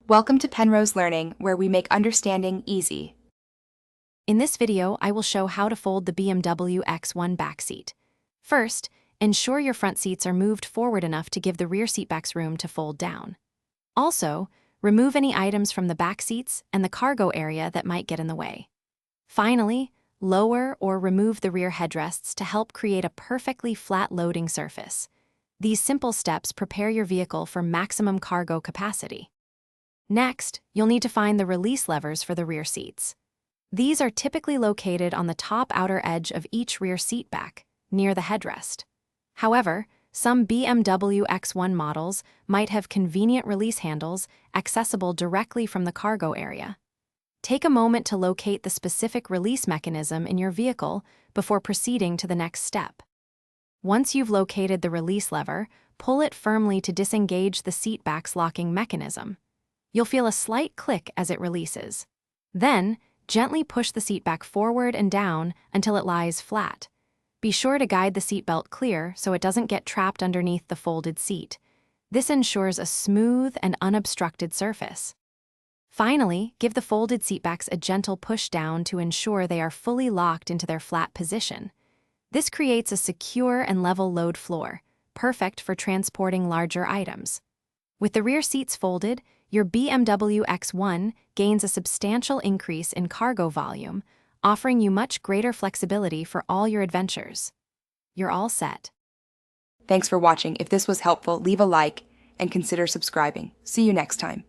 Welcome to Penrose Learning, where we make understanding easy. In this video, I will show how to fold the BMW X1 back seat. First, ensure your front seats are moved forward enough to give the rear seatbacks room to fold down. Also, remove any items from the back seats and the cargo area that might get in the way. Finally, lower or remove the rear headrests to help create a perfectly flat loading surface. These simple steps prepare your vehicle for maximum cargo capacity. Next, you'll need to find the release levers for the rear seats. These are typically located on the top outer edge of each rear seat back, near the headrest. However, some BMW X1 models might have convenient release handles accessible directly from the cargo area. Take a moment to locate the specific release mechanism in your vehicle before proceeding to the next step. Once you've located the release lever, pull it firmly to disengage the seat back's locking mechanism. You'll feel a slight click as it releases. Then, gently push the seat back forward and down until it lies flat. Be sure to guide the seatbelt clear so it doesn't get trapped underneath the folded seat. This ensures a smooth and unobstructed surface. Finally, give the folded seatbacks a gentle push down to ensure they are fully locked into their flat position. This creates a secure and level load floor, perfect for transporting larger items. With the rear seats folded, your BMW X1 gains a substantial increase in cargo volume, offering you much greater flexibility for all your adventures. You're all set. Thanks for watching. If this was helpful, leave a like and consider subscribing. See you next time.